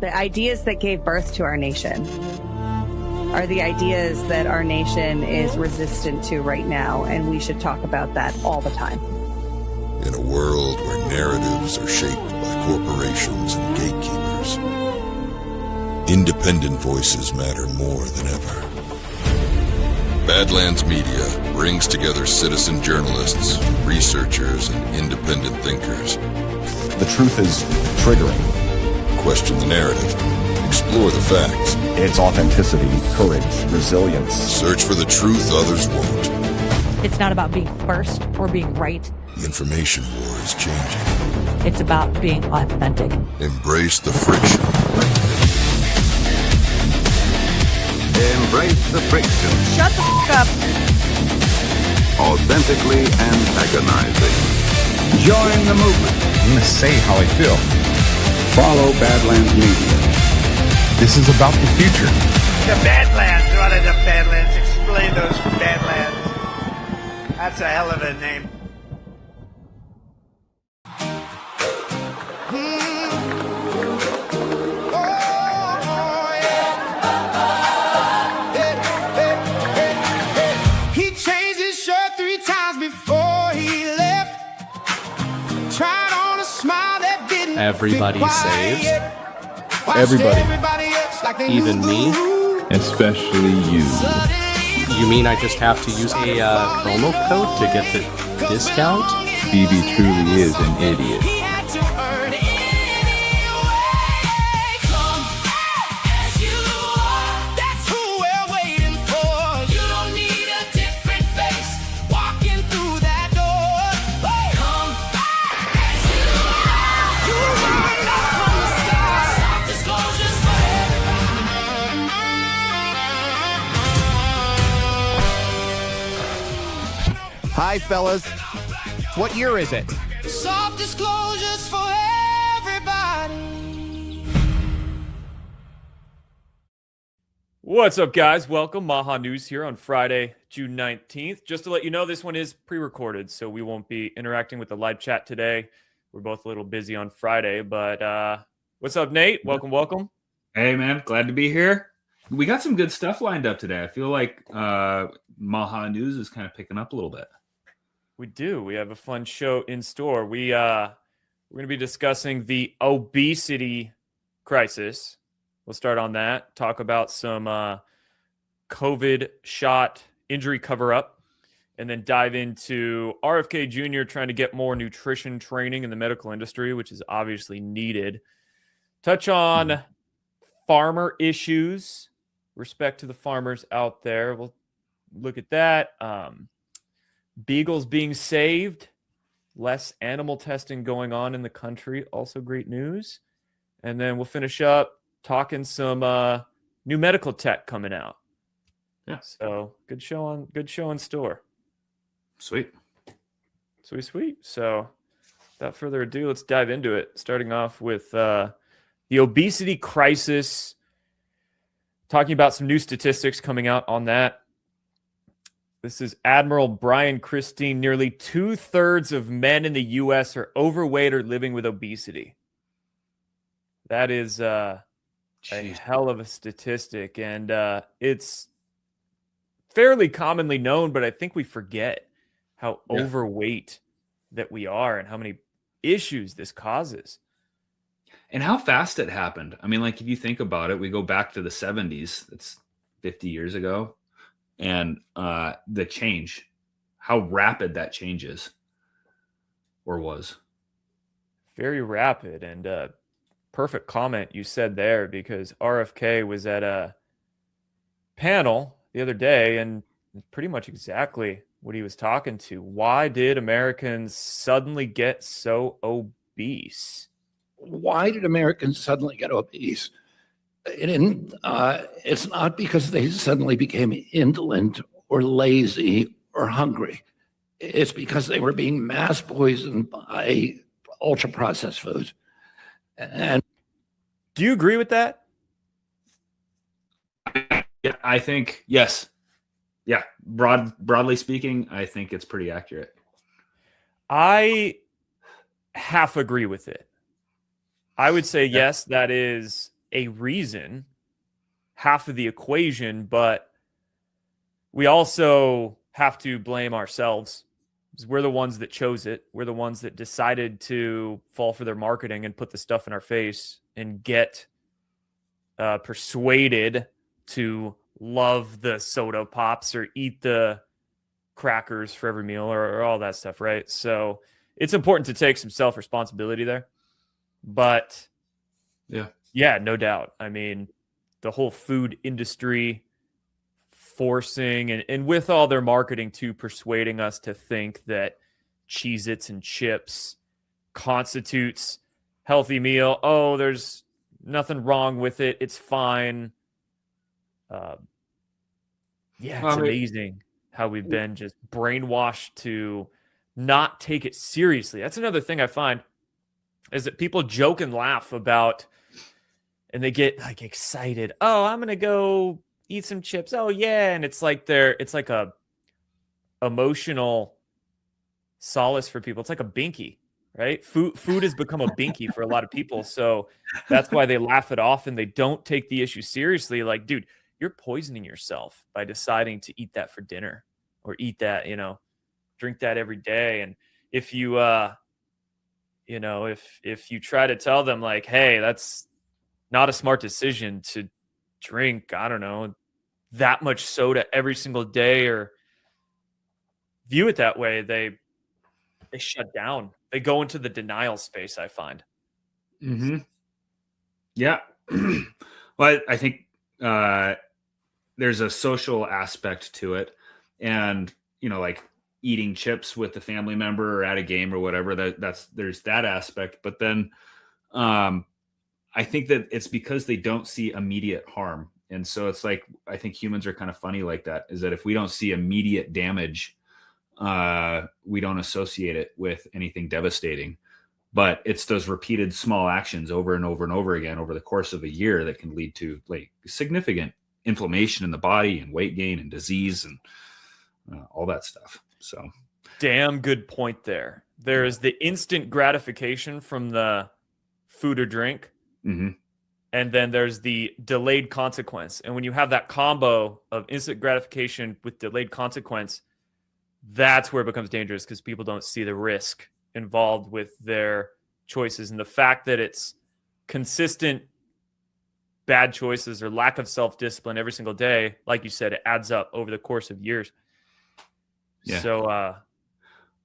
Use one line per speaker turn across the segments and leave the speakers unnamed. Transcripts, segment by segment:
The ideas that gave birth to our nation are the ideas that our nation is resistant to right now, and we should talk about that all the time.
In a world where narratives are shaped by corporations and gatekeepers, independent voices matter more than ever. Badlands Media brings together citizen journalists, researchers, and independent thinkers.
The truth is triggering.
Question the narrative. Explore the facts.
It's authenticity, courage, resilience.
Search for the truth others won't.
It's not about being first or being right.
The information war is changing.
It's about being authentic.
Embrace the friction.
Embrace the friction.
Shut the f*** up.
Authentically antagonizing. Join the movement.
I'm going to say how I feel.
Follow Badlands Media.
This is about the future.
The Badlands. What are the Badlands? Explain those Badlands. That's a hell of a name.
He changed his shirt 3 times before he left. Tried on a smile that didn't
Everybody
fit
saves.
Everybody.
Even me?
Especially you.
You mean I just have to use a promo code to get the discount?
BB truly is an idiot.
He had to earn it anyway. Come as you are. That's who we're waiting for. You don't need a different face walking through that door. Come as you are. You run up from the start. Soft disclosures for everybody.
Hi, fellas. What year is it?
Soft disclosures for everybody.
What's up, guys? Welcome. MAHA News here on Friday, June 19th. Just to let you know, this one is pre-recorded, so we won't be interacting with the live chat today. We're both a little busy on Friday, but what's up, Nate? Welcome.
Hey, man. Glad to be here. We got some good stuff lined up today. I feel like MAHA News is kind of picking up a little bit.
We do. We have a fun show in store. We're going to be discussing the obesity crisis. We'll start on that. Talk about some COVID shot injury cover-up, and then dive into RFK Jr. trying to get more nutrition training in the medical industry, which is obviously needed. Touch on farmer issues. Respect to the farmers out there. We'll look at that. Beagles being saved, less animal testing going on in the country, also great news. And then we'll finish up talking some new medical tech coming out.
Yeah.
So good show in store.
Sweet.
So without further ado, let's dive into it. Starting off with the obesity crisis, talking about some new statistics coming out on that. This is Admiral Brian Christine. Nearly 2/3 of men in the U.S. are overweight or living with obesity. That is a hell of a statistic, and it's fairly commonly known, but I think we forget how overweight that we are and how many issues this causes.
And how fast it happened. I mean, like, if you think about it, we go back to the 70s. That's 50 years ago. And the change, how rapid that change is or was.
Very rapid, and perfect comment you said there, because RFK was at a panel the other day and pretty much exactly what he was talking to. Why did Americans suddenly get so obese?
Why did Americans suddenly get obese? It's not because they suddenly became indolent or lazy or hungry. It's because they were being mass poisoned by ultra-processed foods. And
do you agree with that?
Yeah, I think, yes. Yeah, broadly speaking, I think it's pretty accurate.
I half agree with it. I would say, yes, that is a reason, half of the equation, but we also have to blame ourselves. We're the ones that chose it. We're the ones that decided to fall for their marketing and put the stuff in our face and get persuaded to love the soda pops or eat the crackers for every meal or all that stuff, right? So it's important to take some self-responsibility there. But yeah, no doubt. I mean, the whole food industry forcing and with all their marketing too, persuading us to think that Cheez-Its and chips constitutes healthy meal. Oh, there's nothing wrong with it. It's fine. It's amazing how we've been just brainwashed to not take it seriously. That's another thing I find is that people joke and laugh about, and they get like excited. Oh, I'm going to go eat some chips. Oh yeah. And it's like a emotional solace for people. It's like a binky, right? Food has become a binky for a lot of people. So that's why they laugh it off and they don't take the issue seriously. Like, dude, you're poisoning yourself by deciding to eat that for dinner or eat that, drink that every day. And if you, if you try to tell them like, hey, that's not a smart decision to drink, I don't know, that much soda every single day or view it that way, they shut down. They go into the denial space, I find.
Mm-hmm. Yeah. Well, I think there's a social aspect to it. And, like eating chips with a family member or at a game or whatever, there's that aspect. But then I think that it's because they don't see immediate harm. And so it's like, I think humans are kind of funny like that, is that if we don't see immediate damage, we don't associate it with anything devastating. But it's those repeated small actions over and over and over again over the course of a year that can lead to like significant inflammation in the body and weight gain and disease and all that stuff. So
damn good point there. There is the instant gratification from the food or drink.
Mm-hmm.
And then there's the delayed consequence. And when you have that combo of instant gratification with delayed consequence, that's where it becomes dangerous because people don't see the risk involved with their choices. And the fact that it's consistent bad choices or lack of self-discipline every single day, like you said, it adds up over the course of years.
Yeah.
So,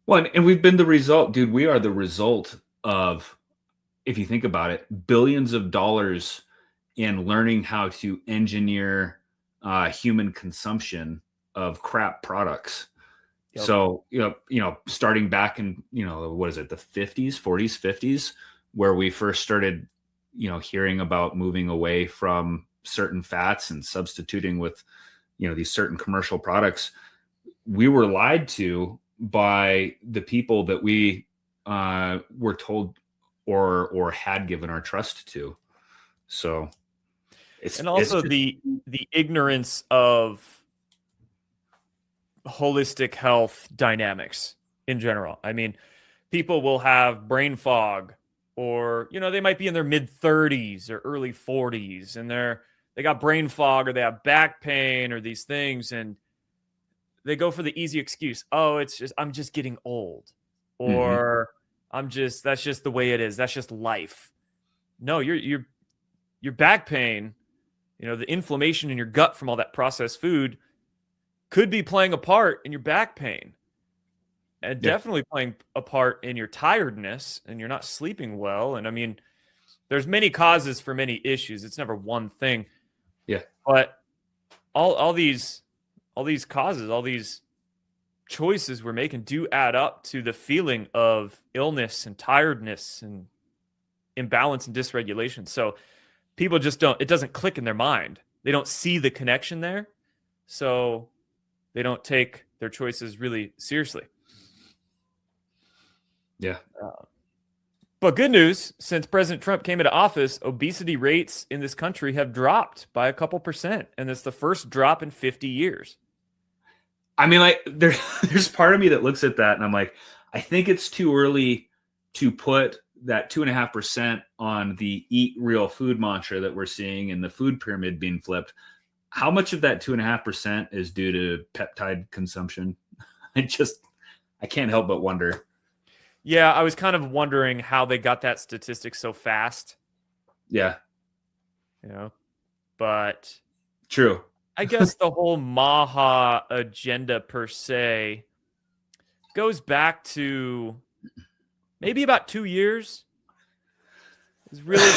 well, and we've been the result, dude. We are the result of, if you think about it, billions of dollars in learning how to engineer human consumption of crap products. Yep. So, starting back in, what is it, the 50s, 40s, 50s, where we first started, hearing about moving away from certain fats and substituting with, these certain commercial products. We were lied to by the people that we were told or had given our trust to. So
and also the ignorance of holistic health dynamics in general. I mean, people will have brain fog or, they might be in their mid 30s or early 40s and they got brain fog or they have back pain or these things. And they go for the easy excuse. Oh, I'm just getting old or that's just the way it is. That's just life. No, your back pain, the inflammation in your gut from all that processed food could be playing a part in your back pain and definitely playing a part in your tiredness and you're not sleeping well. And I mean, there's many causes for many issues. It's never one thing.
Yeah.
But all these causes, all these choices we're making do add up to the feeling of illness and tiredness and imbalance and dysregulation. So people just it doesn't click in their mind. They don't see the connection there. So they don't take their choices really seriously.
Yeah.
But good news, since President Trump came into office, obesity rates in this country have dropped by a couple percent. And it's the first drop in 50 years.
I mean, like there's part of me that looks at that and I'm like, I think it's too early to put that 2.5% on the eat real food mantra that we're seeing and the food pyramid being flipped, how much of that 2.5% is due to peptide consumption? I can't help but wonder.
Yeah, I was kind of wondering how they got that statistic so fast.
Yeah.
But
true.
I guess the whole MAHA agenda per se goes back to maybe about 2 years. It's really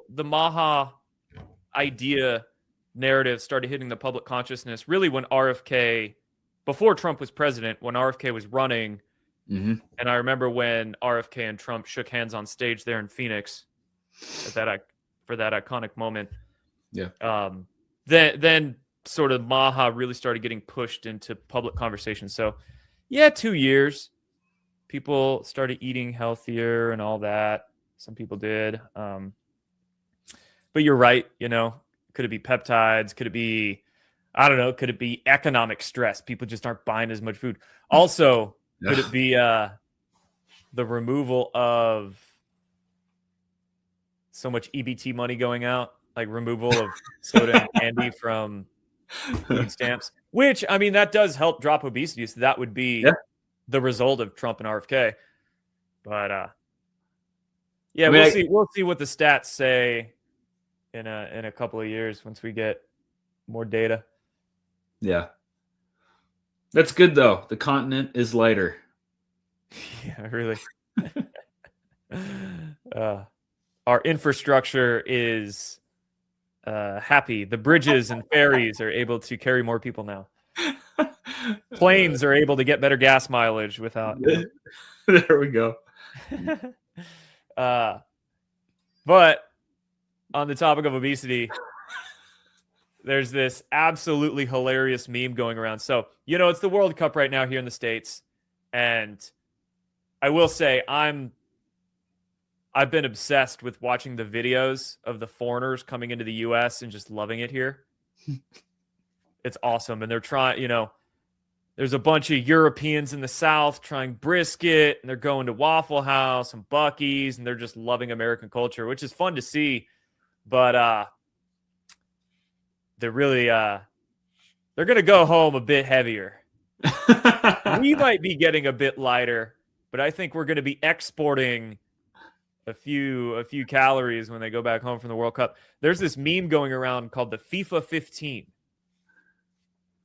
the MAHA idea narrative started hitting the public consciousness really when RFK, before Trump was president, when RFK was running.
Mm-hmm.
And I remember when RFK and Trump shook hands on stage there in Phoenix for that iconic moment.
Yeah.
Then sort of MAHA really started getting pushed into public conversation. So yeah, 2 years. People started eating healthier and all that. Some people did. But you're right, could it be peptides? Could it be, I don't know, could it be economic stress? People just aren't buying as much food. Also, could it be the removal of so much EBT money going out, like removal of soda and candy from food stamps, which, I mean, that does help drop obesity. So that would be the result of Trump and RFK. But yeah, we'll see. We'll see what the stats say in a couple of years once we get more data.
Yeah. That's good though. The continent is lighter.
Yeah, really. Our infrastructure is happy. The bridges and ferries are able to carry more people now. Planes are able to get better gas mileage without.
There we go.
But on the topic of obesity, there's this absolutely hilarious meme going around. So, it's the World Cup right now here in the States. And I will say I've been obsessed with watching the videos of the foreigners coming into the US and just loving it here. It's awesome. And they're trying, there's a bunch of Europeans in the South trying brisket, and they're going to Waffle House and Buc-ee's, and they're just loving American culture, which is fun to see. But they're really they're going to go home a bit heavier. We might be getting a bit lighter, but I think we're going to be exporting a few calories when they go back home from the World Cup. There's this meme going around called the FIFA 15.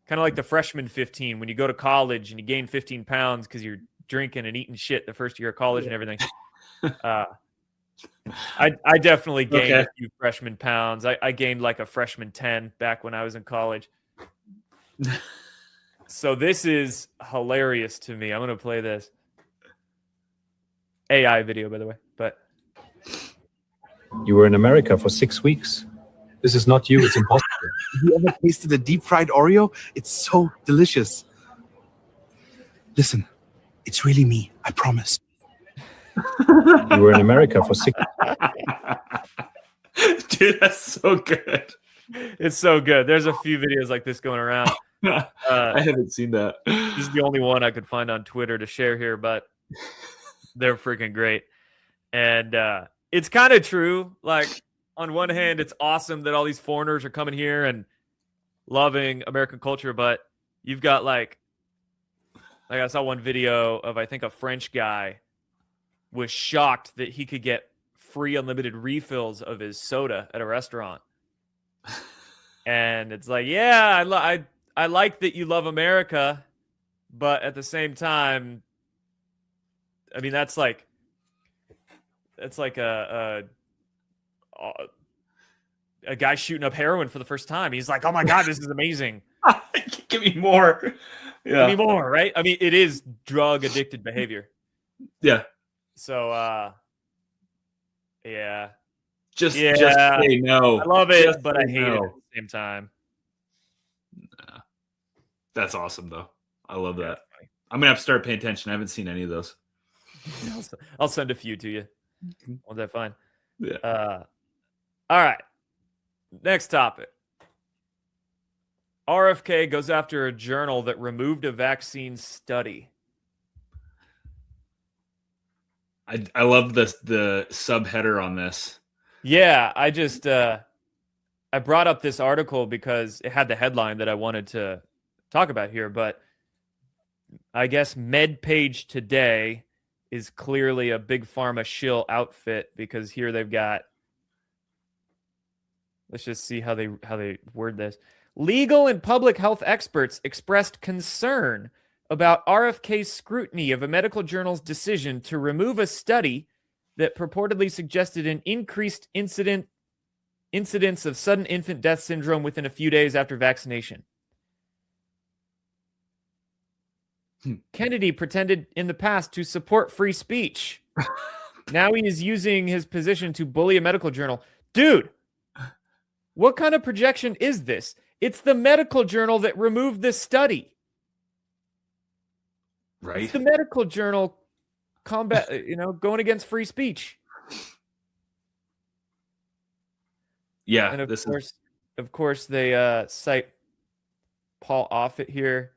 Kind of like the freshman 15 when you go to college and you gain 15 pounds because you're drinking and eating shit the first year of college and everything. I definitely gained a few freshman pounds. I gained like a freshman 10 back when I was in college. So this is hilarious to me. I'm going to play this. AI video, by the way. But
you were in America for 6 weeks. This is not you. It's impossible.
Have you ever tasted a deep fried Oreo? It's so delicious. Listen, it's really me. I promise.
You were in America for 6
Dude, that's so good.
It's so good. There's a few videos like this going around.
I haven't seen that.
This is the only one I could find on Twitter to share here, but they're freaking great. And it's kind of true. Like, on one hand, it's awesome that all these foreigners are coming here and loving American culture, but you've got like I saw one video of, I think, a French guy was shocked that he could get free unlimited refills of his soda at a restaurant. And it's like, yeah, I like that you love America, but at the same time, I mean, that's like a guy shooting up heroin for the first time. He's like, oh my God, this is amazing.
Give me more. Yeah.
Give me more, right? I mean, it is drug addicted behavior.
Yeah.
So, yeah.
Just say no.
I love it,
Just
but I hate it at
no.
the same time.
Nah. That's awesome, though. I love that. I'm going to have to start paying attention. I haven't seen any of those.
I'll send a few to you. Won't that fine?
Yeah.
All right. Next topic. RFK goes after a journal that removed a vaccine study.
I love the subheader on this.
Yeah, I just I brought up this article because it had the headline that I wanted to talk about here, but I guess MedPage Today is clearly a Big Pharma shill outfit because here they've got, let's just see how they word this. Legal and public health experts expressed concern about RFK's scrutiny of a medical journal's decision to remove a study that purportedly suggested an increased incidence of sudden infant death syndrome within a few days after vaccination. Kennedy pretended in the past to support free speech. Now he is using his position to bully a medical journal. Dude, what kind of projection is this? It's the medical journal that removed this study.
Right.
It's the medical journal going against free speech.
Yeah.
And of course, they cite Paul Offit here.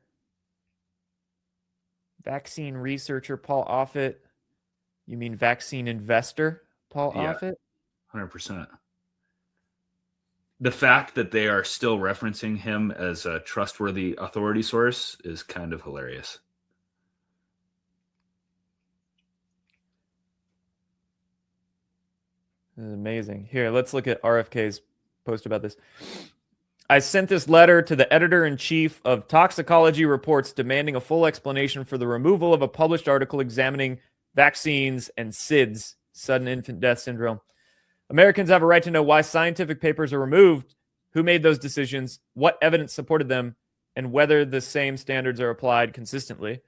Vaccine researcher Paul Offit. You mean vaccine investor Paul Offit?
100%. The fact that they are still referencing him as a trustworthy authority source is kind of hilarious.
This is amazing. Here, let's look at RFK's post about this. I sent this letter to the editor-in-chief of Toxicology Reports demanding a full explanation for the removal of a published article examining vaccines and SIDS, sudden infant death syndrome. Americans have a right to know why scientific papers are removed, who made those decisions, what evidence supported them, and whether the same standards are applied consistently.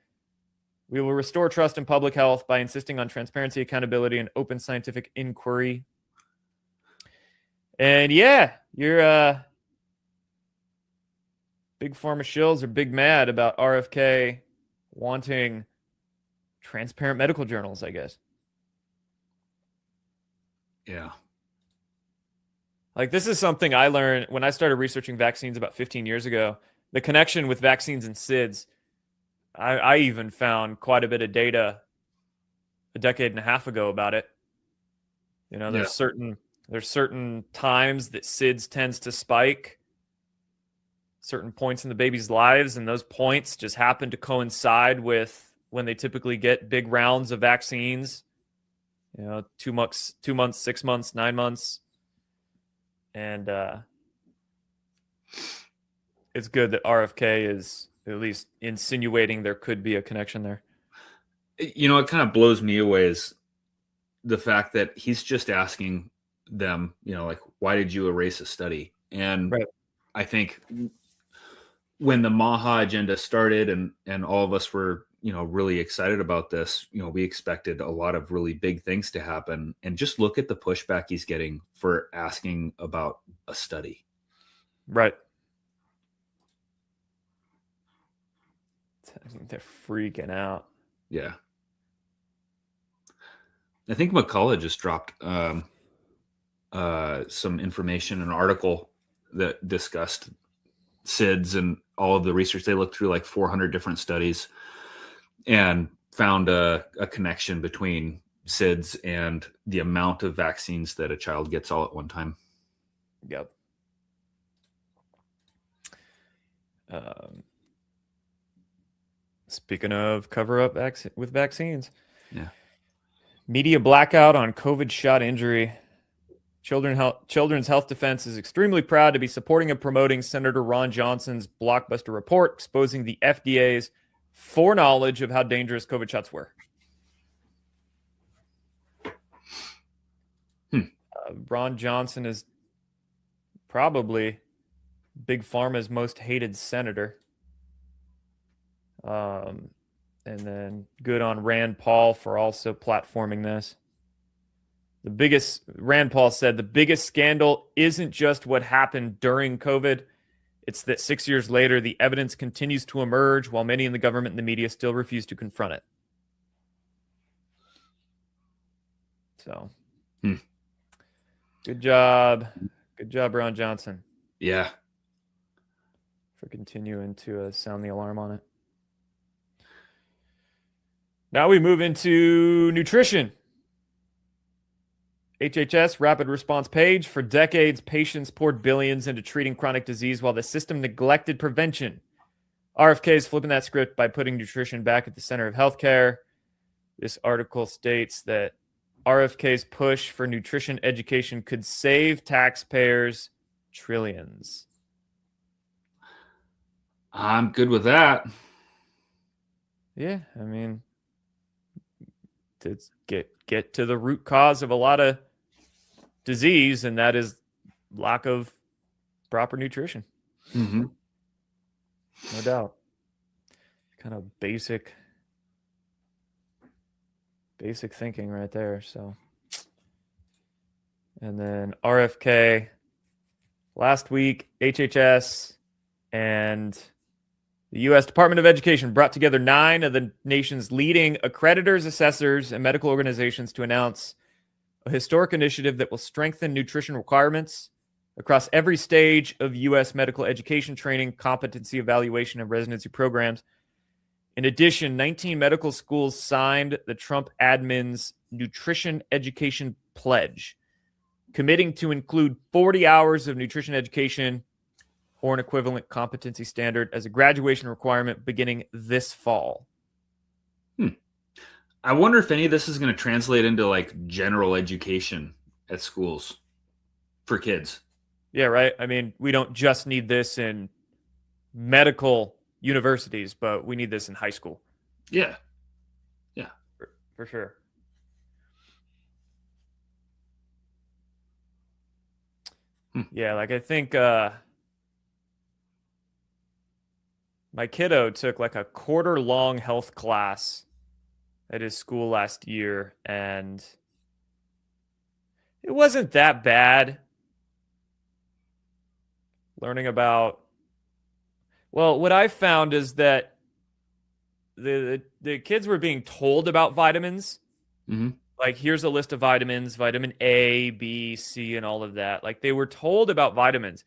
We will restore trust in public health by insisting on transparency, accountability, and open scientific inquiry. And yeah, you're Big Pharma shills are big mad about RFK wanting transparent medical journals, I guess.
Yeah.
Like, this is something I learned when I started researching vaccines about 15 years ago. The connection with vaccines and SIDS. I even found quite a bit of data a decade and a half ago about it. You know, there's certain times that SIDS tends to spike, certain points in the baby's lives, and those points just happen to coincide with when they typically get big rounds of vaccines. You know, 2 months, 6 months, 9 months. And it's good that RFK is at least insinuating there could be a connection there.
You know, what kind of blows me away is the fact that he's just asking them, you know, like, why did you erase a study? And I think when the MAHA agenda started and all of us were, you know, really excited about this, you know, we expected a lot of really big things to happen. And just look at the pushback he's getting for asking about a study.
Right. They're freaking out.
Yeah. I think McCullough just dropped some information, an article that discussed SIDS and all of the research. They looked through like 400 different studies and found a connection between SIDS and the amount of vaccines that a child gets all at one time.
Yep. Speaking of cover up with vaccines.
Yeah.
Media blackout on COVID shot injury. Children's Health Defense is extremely proud to be supporting and promoting Senator Ron Johnson's blockbuster report exposing the FDA's foreknowledge of how dangerous COVID shots were. Ron Johnson is probably Big Pharma's most hated senator. And then good on Rand Paul for also platforming this. Rand Paul said, the biggest scandal isn't just what happened during COVID. It's that 6 years later, the evidence continues to emerge while many in the government and the media still refuse to confront it. So, good job. Good job, Ron Johnson.
Yeah.
For continuing to sound the alarm on it. Now we move into nutrition. HHS rapid response page. For decades, patients poured billions into treating chronic disease while the system neglected prevention. RFK is flipping that script by putting nutrition back at the center of healthcare. This article states that RFK's push for nutrition education could save taxpayers trillions.
I'm good with that.
Yeah, I mean, to get to the root cause of a lot of disease, and that is lack of proper nutrition.
Mm-hmm.
No doubt. Kind of basic thinking right there. So, and then RFK last week, HHS and the U.S. Department of Education brought together 9 of the nation's leading accreditors, assessors, and medical organizations to announce a historic initiative that will strengthen nutrition requirements across every stage of U.S. medical education training, competency evaluation, and residency programs. In addition, 19 medical schools signed the Trump admin's Nutrition Education Pledge, committing to include 40 hours of nutrition education or an equivalent competency standard as a graduation requirement beginning this fall.
I wonder if any of this is going to translate into like general education at schools for kids.
Yeah, right. I mean, we don't just need this in medical universities, but we need this in high school.
Yeah.
For sure. Yeah, like I think my kiddo took like a quarter-long health class at his school last year, and it wasn't that bad. Learning about, well, what I found is that the kids were being told about vitamins.
Mm-hmm.
Like, here's a list of vitamins, vitamin A, B, C, and all of that. Like, they were told about vitamins,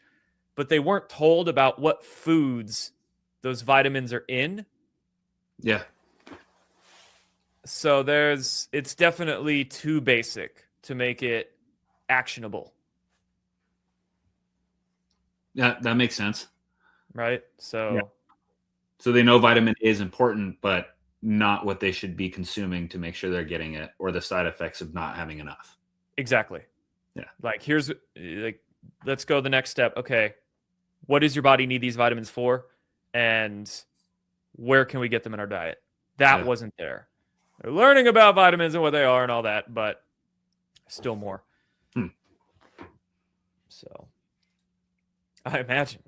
but they weren't told about what foods those vitamins are in.
Yeah.
So it's definitely too basic to make it actionable.
Yeah, that makes sense.
Right? So
they know vitamin A is important, but not what they should be consuming to make sure they're getting it, or the side effects of not having enough.
Exactly.
Yeah.
Like, let's go the next step. Okay. What does your body need these vitamins for? And where can we get them in our diet? That wasn't there. They're learning about vitamins and what they are and all that, but still more. So I imagine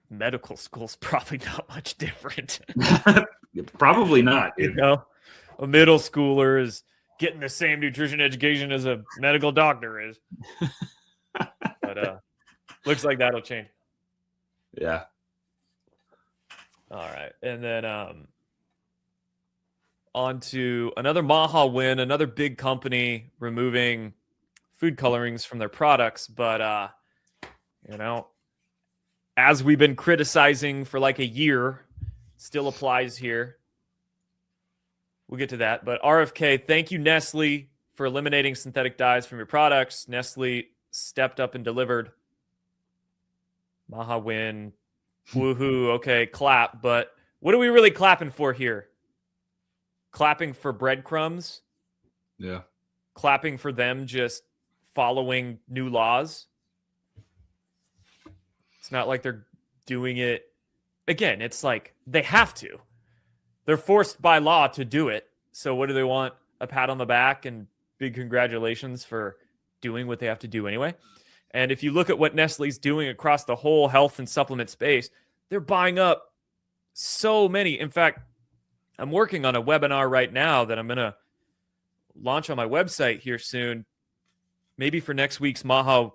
medical school's probably not much different.
Probably not, dude.
You know, a middle schooler is getting the same nutrition education as a medical doctor is. But looks like that'll change.
Yeah.
All right. And then on to another MAHA win, another big company removing food colorings from their products. But, as we've been criticizing for like a year, still applies here. We'll get to that. But RFK, thank you, Nestle, for eliminating synthetic dyes from your products. Nestle stepped up and delivered. MAHA win. Woohoo. Okay, clap. But what are we really clapping for here? Clapping for breadcrumbs?
Yeah.
Clapping for them just following new laws? It's not like they're doing it. Again, it's like they have to. They're forced by law to do it. So what do they want? A pat on the back and big congratulations for doing what they have to do anyway? And if you look at what Nestle's doing across the whole health and supplement space, they're buying up so many. In fact, I'm working on a webinar right now that I'm going to launch on my website here soon. Maybe for next week's MAHA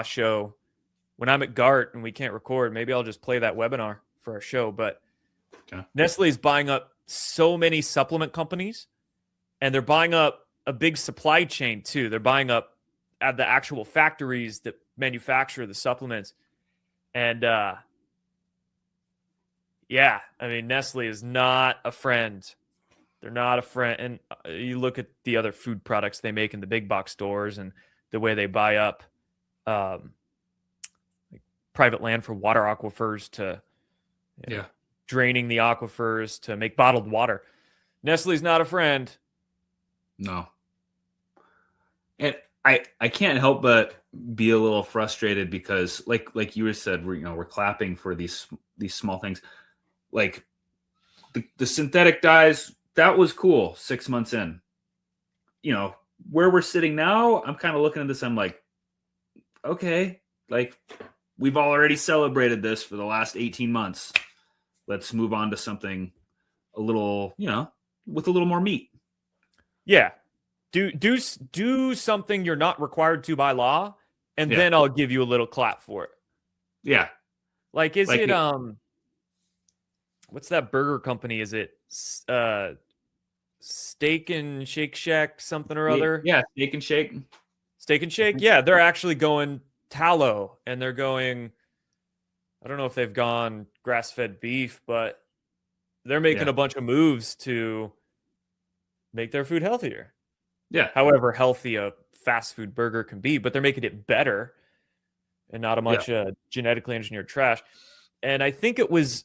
show. When I'm at GART and we can't record, maybe I'll just play that webinar for our show. But Nestle is buying up so many supplement companies, and they're buying up a big supply chain too. They're buying up at the actual factories that manufacture the supplements. And Nestle is not a friend They're not a friend. And you look at the other food products they make in the big box stores and the way they buy up like private land for water aquifers to draining the aquifers to make bottled water. Nestle's not a friend.
No. And I can't help but be a little frustrated because like you said, we're clapping for these small things. Like the synthetic dyes, that was cool 6 months in. You know, where we're sitting now, I'm kind of looking at this, I'm like, okay, like we've already celebrated this for the last 18 months. Let's move on to something a little, with a little more meat.
Yeah. Do something you're not required to by law, and then I'll give you a little clap for it.
Yeah.
Like, is it what's that burger company? Is it Steak and Shake Shack something or other?
Yeah, Steak and Shake.
Steak and Shake? Yeah, they're actually going tallow, and they're going, I don't know if they've gone grass-fed beef, but they're making a bunch of moves to make their food healthier.
Yeah.
However healthy a fast food burger can be, but they're making it better and not a bunch of genetically engineered trash. And I think it was,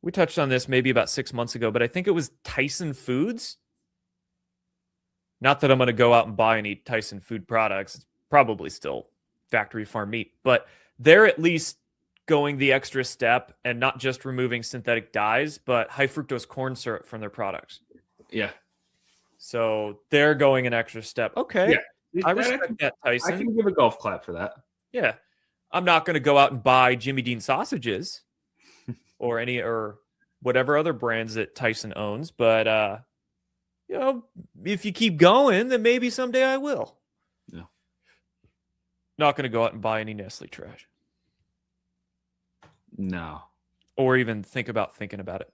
we touched on this maybe about 6 months ago, but I think it was Tyson Foods. Not that I'm going to go out and buy any Tyson food products. It's probably still factory farm meat, but they're at least going the extra step and not just removing synthetic dyes, but high fructose corn syrup from their products.
Yeah.
So they're going an extra step. Okay.
Yeah.
I respect that, Tyson.
I can give a golf clap for that.
Yeah. I'm not going to go out and buy Jimmy Dean sausages or whatever other brands that Tyson owns. But, if you keep going, then maybe someday I will.
Yeah.
Not going to go out and buy any Nestle trash.
No.
Or even think about thinking about it.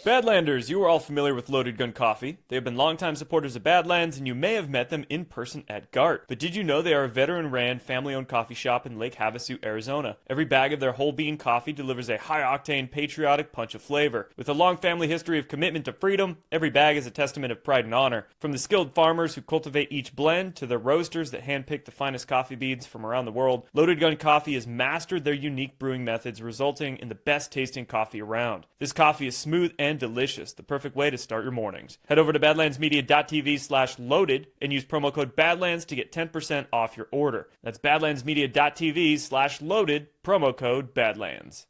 Badlanders, you are all familiar with Loaded Gun Coffee. They have been longtime supporters of Badlands, and you may have met them in person at GART. But did you know they are a veteran-ran, family-owned coffee shop in Lake Havasu, Arizona? Every bag of their whole bean coffee delivers a high-octane, patriotic punch of flavor. With a long family history of commitment to freedom, every bag is a testament of pride and honor. From the skilled farmers who cultivate each blend to the roasters that handpick the finest coffee beans from around the world, Loaded Gun Coffee has mastered their unique brewing methods, resulting in the best-tasting coffee around. This coffee is smooth and delicious, the perfect way to start your mornings. Head over to badlandsmedia.tv/loaded and use promo code Badlands to get 10% off your order. That's badlandsmedia.tv/loaded, promo code Badlands.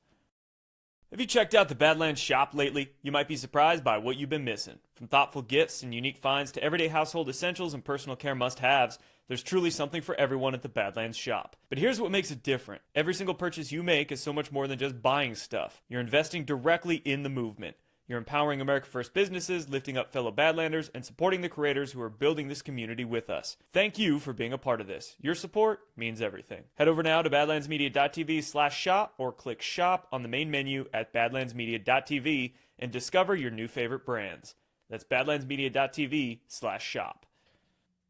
Have you checked out the Badlands shop lately? You might be surprised by what you've been missing. From thoughtful gifts and unique finds to everyday household essentials and personal care must-haves, there's truly something for everyone at the Badlands shop. But here's what makes it different. Every single purchase you make is so much more than just buying stuff. You're investing directly in the movement. You're empowering America First businesses, lifting up fellow Badlanders, and supporting the creators who are building this community with us. Thank you for being a part of this. Your support means everything. Head over now to badlandsmedia.tv/shop or click shop on the main menu at badlandsmedia.tv and discover your new favorite brands. That's badlandsmedia.tv/shop.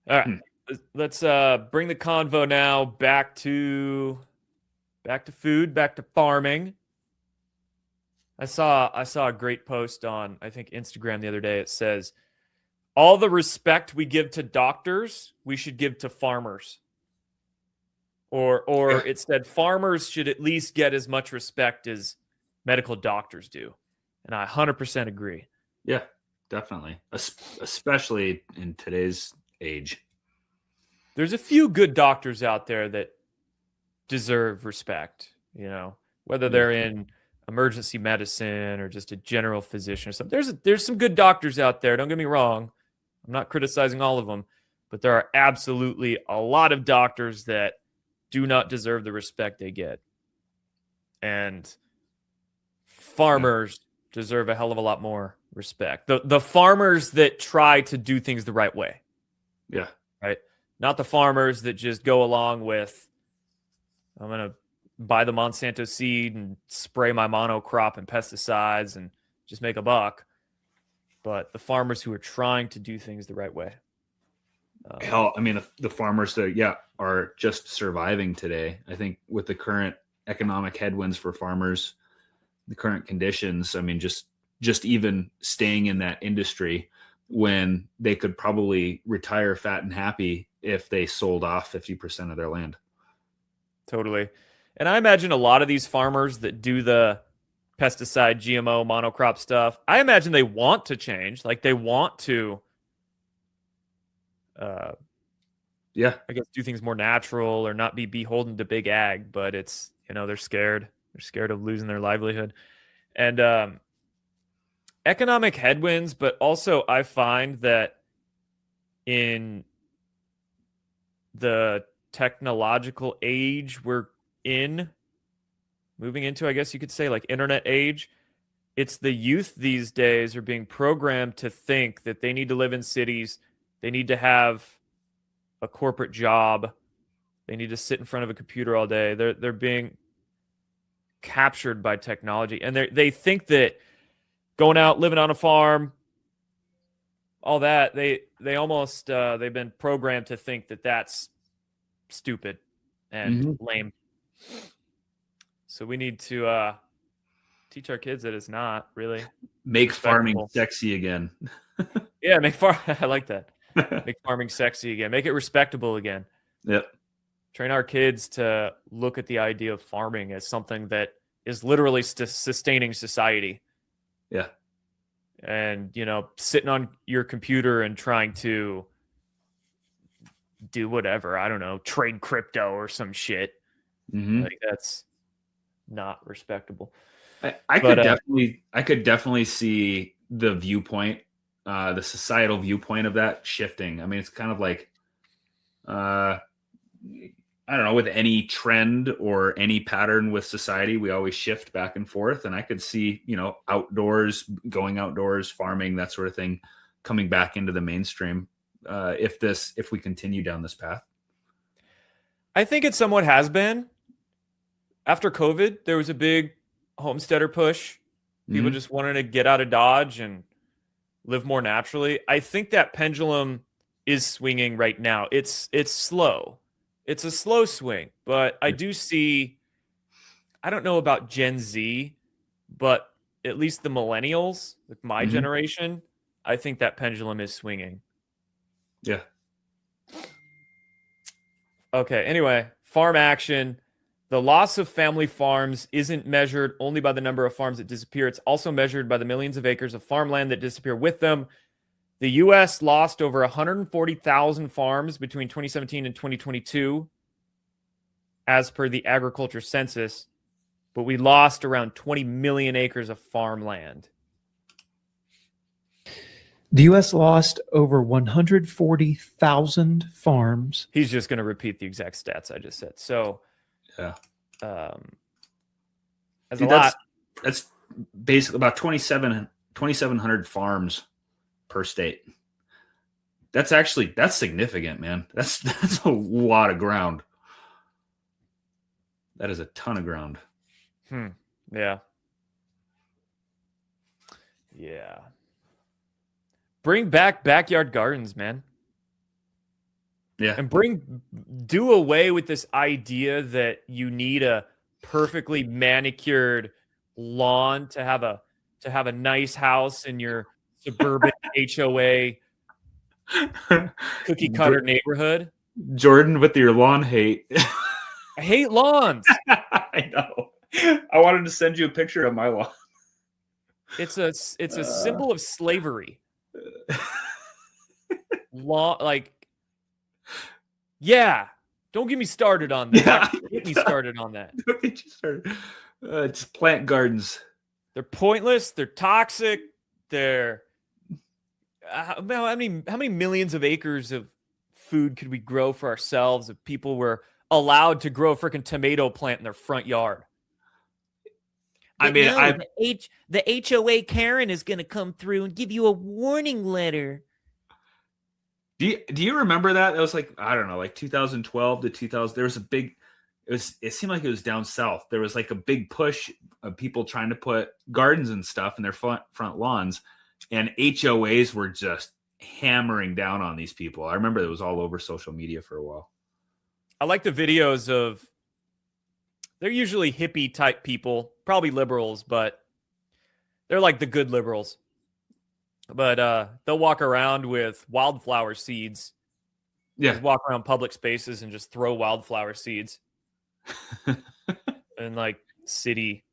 All right. Let's bring the convo now back to food, back to farming. I saw a great post on, I think, Instagram the other day. It says, all the respect we give to doctors, we should give to farmers. Or it said farmers should at least get as much respect as medical doctors do. And I 100% agree.
Yeah, definitely. Especially in today's age.
There's a few good doctors out there that deserve respect, whether they're in emergency medicine or just a general physician or something. There's some good doctors out there. Don't get me wrong. I'm not criticizing all of them, but there are absolutely a lot of doctors that do not deserve the respect they get. And farmers deserve a hell of a lot more respect. The farmers that try to do things the right way.
Yeah.
Right. Not the farmers that just go along with, I'm going to buy the Monsanto seed and spray my monocrop and pesticides and just make a buck. But the farmers who are trying to do things the right way.
Hell, I mean, the farmers that, are just surviving today. I think with the current economic headwinds for farmers, the current conditions, I mean, just just even staying in that industry when they could probably retire fat and happy if they sold off 50% of their land.
Totally. And I imagine a lot of these farmers that do the pesticide, GMO, monocrop stuff, I imagine they want to change. Like they want to, I guess do things more natural or not be beholden to big ag, but it's, they're scared. They're scared of losing their livelihood. And economic headwinds, but also I find that in the technological age we're moving into, I guess you could say, like internet age, it's the youth these days are being programmed to think that they need to live in cities, they need to have a corporate job, they need to sit in front of a computer all day. They're being captured by technology, and they think that going out, living on a farm, all that, they almost they've been programmed to think that that's stupid and lame. So we need to teach our kids that it's not really.
Make farming sexy again.
Yeah, I like that. Make farming sexy again. Make it respectable again.
Yep.
Train our kids to look at the idea of farming as something that is literally sustaining society.
Yeah.
And, sitting on your computer and trying to do whatever, I don't know, trade crypto or some shit. Like that's not respectable.
I could definitely see the viewpoint, the societal viewpoint of that shifting. I mean, it's kind of like, I don't know, with any trend or any pattern with society, we always shift back and forth. And I could see, going outdoors, farming, that sort of thing, coming back into the mainstream if we continue down this path.
I think it somewhat has been. After COVID, there was a big homesteader push. People just wanted to get out of Dodge and live more naturally. I think that pendulum is swinging right now. It's slow. It's a slow swing, but I do see, I don't know about Gen Z, but at least the millennials, like my generation, I think that pendulum is swinging.
Yeah.
Okay. Anyway, farm action. The loss of family farms isn't measured only by the number of farms that disappear. It's also measured by the millions of acres of farmland that disappear with them. The U.S. lost over 140,000 farms between 2017 and 2022, as per the agriculture census, but we lost around 20 million acres of farmland.
The U.S. lost over 140,000 farms.
He's just going to repeat the exact stats I just said. So,
yeah,
that's a lot.
That's basically about 2,700 farms per state. That's significant, man. That's a lot of ground. That is a ton of ground.
Yeah. Bring back backyard gardens, man.
Yeah.
And do away with this idea that you need a perfectly manicured lawn to have a nice house in your suburban HOA cookie cutter neighborhood.
Jordan, with your lawn hate.
I hate lawns.
I know. I wanted to send you a picture of my lawn.
It's a symbol of slavery. Don't get me started on that. Get me started on that.
Don't get you started. Just plant gardens.
They're pointless. They're toxic. They're how many millions of acres of food could we grow for ourselves if people were allowed to grow a freaking tomato plant in their front yard?
The HOA Karen is going to come through and give you a warning letter.
Do you remember that? That was like, I don't know, like 2012 to 2000. There was a big, it seemed like it was down south. There was like a big push of people trying to put gardens and stuff in their front lawns, and HOAs were just hammering down on these people. I remember it was all over social media for a while.
I like the videos of, they're usually hippie type people, probably liberals, but They're like the good liberals. But they'll walk around with wildflower seeds.
Yeah.
Just walk around public spaces and just throw wildflower seeds. And like city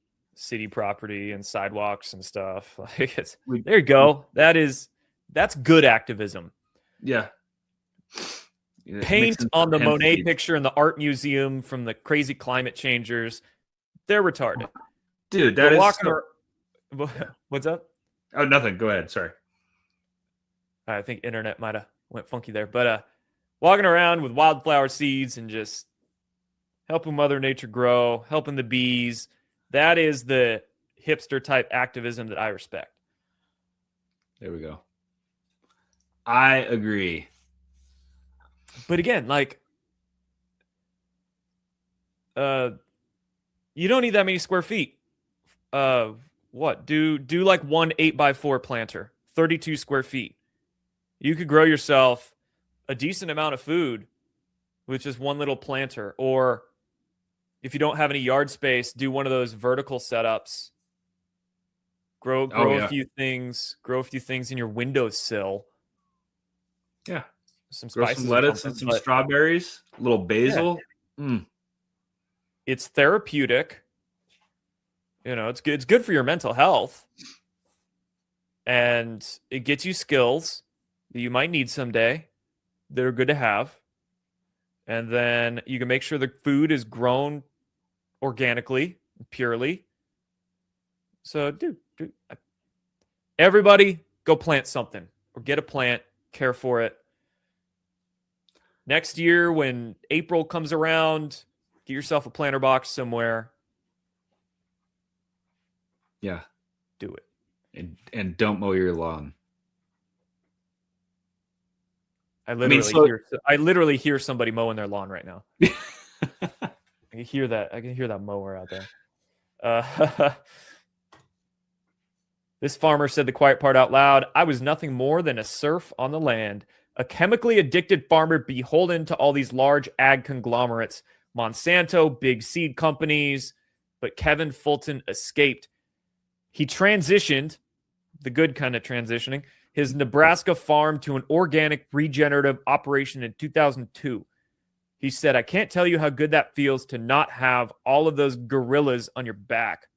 property and sidewalks and stuff. Like there you go. That's good activism.
Yeah.
Paint on the Monet picture in the art museum from the crazy climate changers. They're retarded.
Dude, that is
What's up?
Oh, nothing. Go ahead. Sorry.
I think internet might have went funky there. But walking around with wildflower seeds and just helping Mother Nature grow, helping the bees. That is the hipster type activism that I respect.
There we go. I agree.
But again, like, you don't need that many square feet. What? Do like one 8x4 planter, 32 square feet. You could grow yourself a decent amount of food with just one little planter. Or if you don't have any yard space, do one of those vertical setups. Grow a few things. Grow a few things in your windowsill.
Yeah.
Some
Grow
spices,
some lettuce and some strawberries. A little basil.
Yeah. It's therapeutic. You know, it's good. It's good for your mental health, and it gets you skills that you might need someday that are good to have. And then you can make sure the food is grown organically, purely. So, dude, everybody go plant something or get a plant, care for it. Next year, when April comes around, get yourself a planter box somewhere.
Yeah.
Do it.
And don't mow your lawn.
I literally hear somebody mowing their lawn right now. I can hear that. I can hear that mower out there. This farmer said the quiet part out loud. I was nothing more than a serf on the land, a chemically addicted farmer beholden to all these large ag conglomerates, Monsanto, big seed companies. But Kevin Fulton escaped. He transitioned, the good kind of transitioning, his Nebraska farm to an organic regenerative operation in 2002. He said, I can't tell you how good that feels to not have all of those gorillas on your back.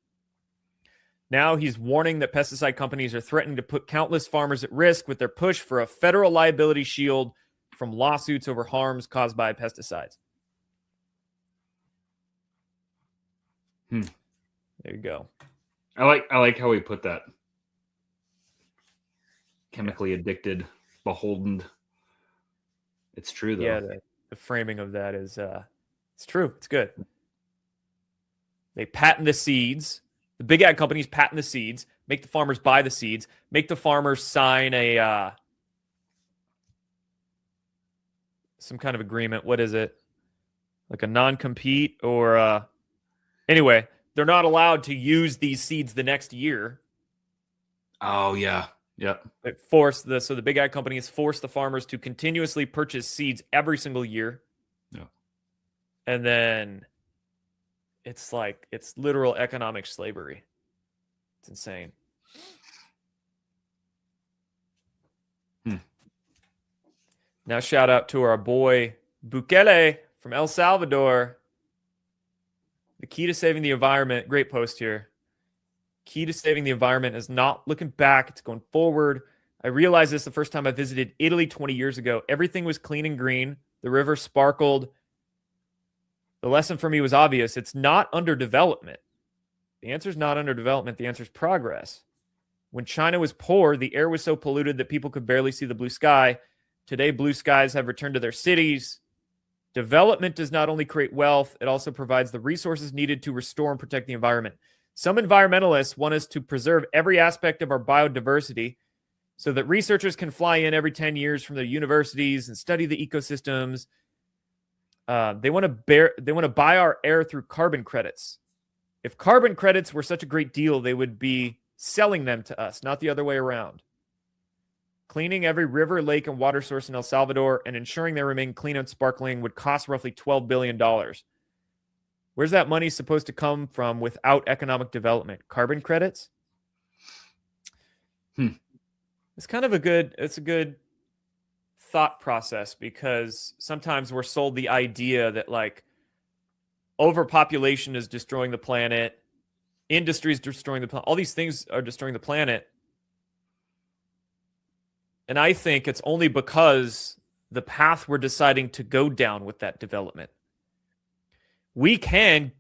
Now he's warning that pesticide companies are threatening to put countless farmers at risk with their push for a federal liability shield from lawsuits over harms caused by pesticides. There you go.
I like how we put that. Chemically addicted, beholden. It's true though.
Yeah, the framing of that is it's true. It's good. They patent the seeds. The big ag companies patent the seeds, make the farmers buy the seeds, make the farmers sign a some kind of agreement. What is it? Like a non-compete or anyway, they're not allowed to use these seeds the next year.
Oh yeah. Yep.
So the big ag companies force the farmers to continuously purchase seeds every single year.
Yeah.
And then it's literal economic slavery. It's insane. Now shout out to our boy Bukele from El Salvador. The key to saving the environment, great post here. Key to saving the environment is not looking back, it's going forward. I realized this the first time I visited Italy 20 years ago. Everything was clean and green. The river sparkled. The lesson for me was obvious. It's not underdevelopment. The answer is not underdevelopment. The answer is progress. When China was poor, the air was so polluted that people could barely see the blue sky. Today, blue skies have returned to their cities. Development does not only create wealth, it also provides the resources needed to restore and protect the environment. Some environmentalists want us to preserve every aspect of our biodiversity so that researchers can fly in every 10 years from their universities and study the ecosystems. They want to buy our air through carbon credits. If carbon credits were such a great deal, they would be selling them to us, not the other way around. Cleaning every river, lake, and water source in El Salvador and ensuring they remain clean and sparkling would cost roughly $12 billion. Where's that money supposed to come from without economic development? Carbon credits? It's kind of a good thought process, because sometimes we're sold the idea that like overpopulation is destroying the planet, industries destroying the planet, all these things are destroying the planet. And I think it's only because the path we're deciding to go down with that development. We can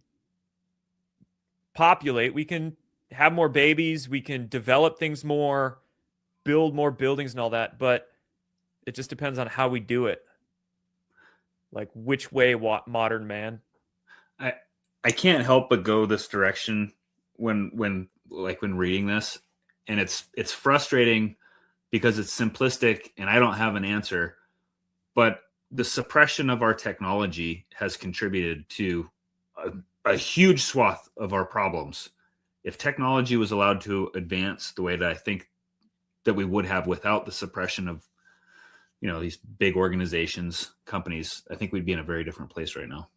populate, we can have more babies, we can develop things more, build more buildings and all that, but it just depends on how we do it. Like which way, modern man.
I can't help but go this direction when reading this, and it's frustrating because it's simplistic and I don't have an answer, but the suppression of our technology has contributed to a huge swath of our problems. If technology was allowed to advance the way that I think that we would have without the suppression of, these big organizations, companies, I think we'd be in a very different place right now.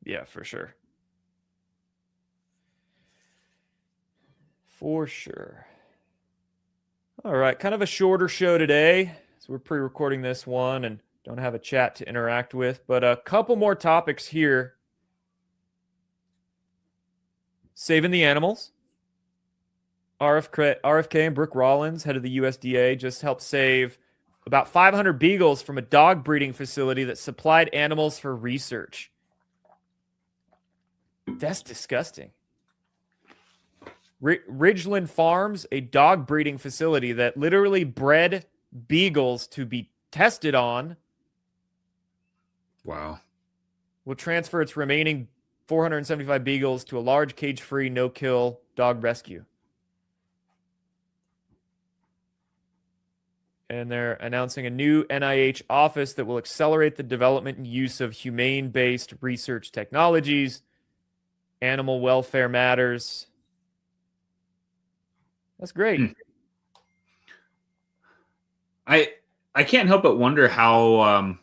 Yeah, for sure. For sure. All right, kind of a shorter show today. So we're pre-recording this one and don't have a chat to interact with, but a couple more topics here. Saving the animals. RFK and Brooke Rollins, head of the USDA, just helped save about 500 beagles from a dog breeding facility that supplied animals for research. That's disgusting. Ridgeland Farms, a dog breeding facility that literally bred beagles to be tested on.
Wow.
Will transfer its remaining 475 beagles to a large cage-free, no-kill dog rescue. And they're announcing a new NIH office that will accelerate the development and use of humane-based research technologies. Animal welfare matters. That's great.
I can't help but wonder how,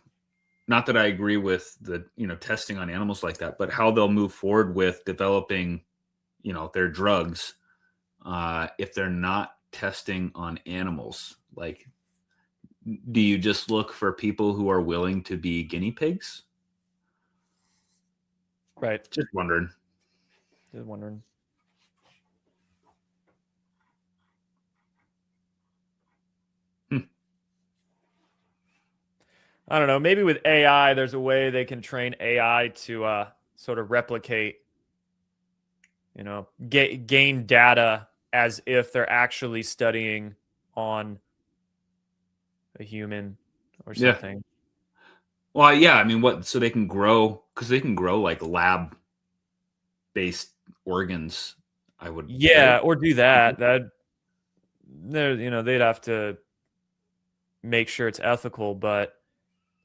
not that I agree with the, testing on animals like that, but how they'll move forward with developing, their drugs if they're not testing on animals. Like, do you just look for people who are willing to be guinea pigs?
Right.
Just wondering.
I don't know. Maybe with AI, there's a way they can train AI to sort of replicate, gain data as if they're actually studying on a human or something.
Yeah. Well, yeah. I mean, so they can grow, because they can grow like lab-based organs. I would.
Yeah, or do that. They'd have to make sure it's ethical, but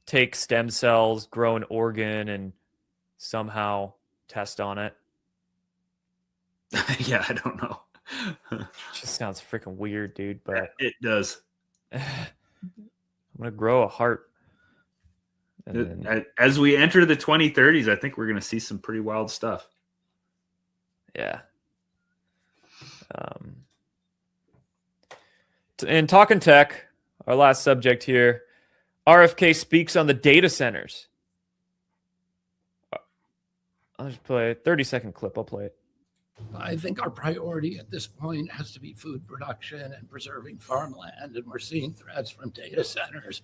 take stem cells, grow an organ, and somehow test on it.
Yeah, I don't know.
Just sounds freaking weird, dude. But
it does.
I'm gonna grow a heart.
As we enter the 2030s, I think we're gonna see some pretty wild stuff.
Yeah. And talking tech, our last subject here. RFK speaks on the data centers. I'll just play a 30-second clip. I'll play it.
I think our priority at this point has to be food production and preserving farmland. And we're seeing threats from data centers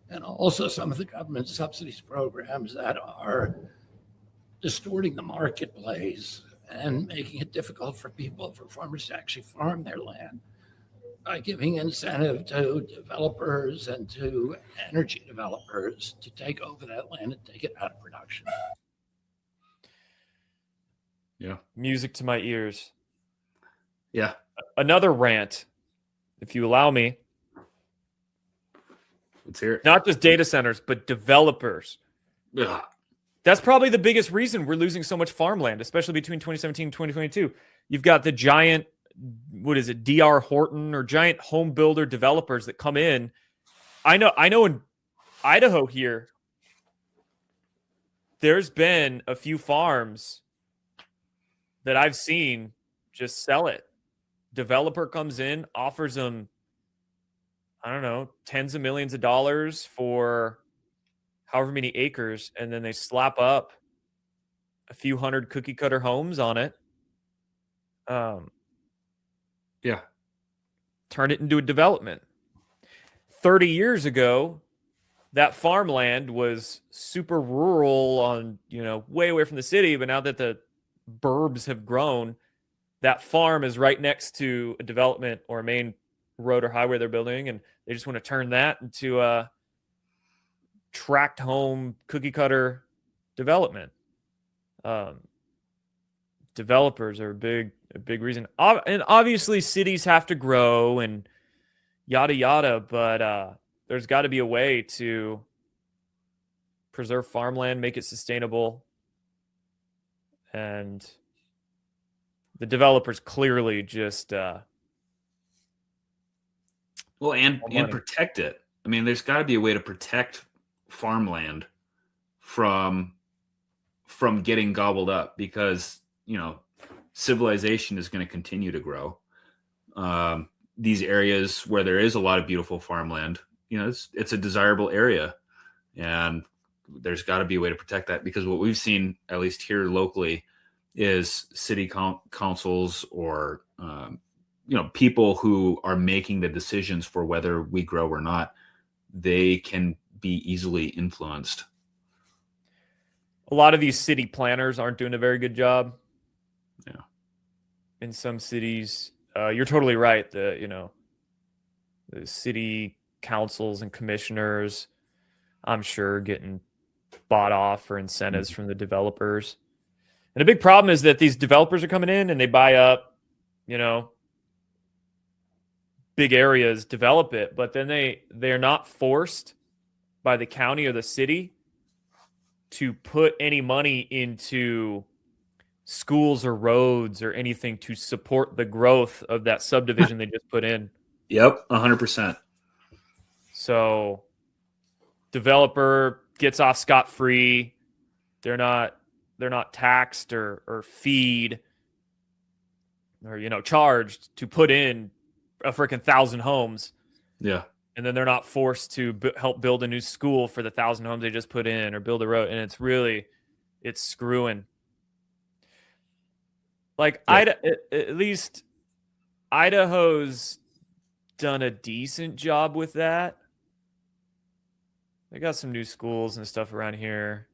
and also some of the government subsidies programs that are distorting the marketplace and making it difficult for farmers to actually farm their land by giving incentive to developers and to energy developers to take over that land and take it out of production.
Yeah.
Music to my ears.
Yeah.
Another rant, if you allow me.
Let's hear it.
Not just data centers, but developers.
Ugh.
That's probably the biggest reason we're losing so much farmland, especially between 2017 and 2022. You've got the giant, DR Horton or giant home builder developers that come in. I know in Idaho here, there's been a few farms that I've seen just sell it, developer comes in, offers them, I don't know, tens of millions of dollars for however many acres, and then they slap up a few hundred cookie cutter homes on it.
Yeah.
Turn it into a development. 30 years ago, that farmland was super rural on, way away from the city. But now that the burbs have grown, that farm is right next to a development or a main road or highway they're building. And they just want to turn that into a tract home cookie cutter development. Developers are a big reason. And obviously cities have to grow and yada, yada, but there's got to be a way to preserve farmland, make it sustainable. And the developers clearly just
and protect it. I mean, there's got to be a way to protect farmland from getting gobbled up, because civilization is going to continue to grow. These areas where there is a lot of beautiful farmland, it's a desirable area, and there's got to be a way to protect that, because what we've seen, at least here locally, is city councils or people who are making the decisions for whether we grow or not. They can be easily influenced.
A lot of these city planners aren't doing a very good job.
Yeah.
In some cities, you're totally right. The city councils and commissioners, I'm sure, getting bought off for incentives from the developers. And a big problem is that these developers are coming in and they buy up, big areas, develop it, but then they're not forced by the county or the city to put any money into schools or roads or anything to support the growth of that subdivision they just put in.
Yep, 100%.
So developer gets off scot-free. They're not taxed or feed or charged to put in a freaking 1,000 homes.
Yeah.
And then they're not forced to help build a new school for the 1,000 homes they just put in, or build a road. And it's screwing. Like, yeah. At least Idaho's done a decent job with that. They got some new schools and stuff around here.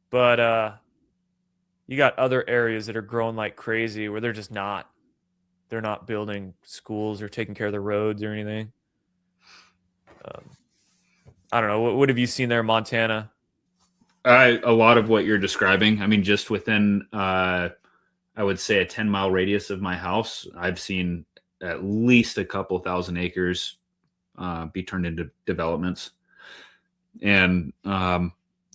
But you got other areas that are growing like crazy where they're not building schools or taking care of the roads or anything. I don't know. What have you seen there in Montana?
A lot of what you're describing. I mean, just within, I would say, a 10-mile radius of my house, I've seen at least a couple thousand acres be turned into developments. And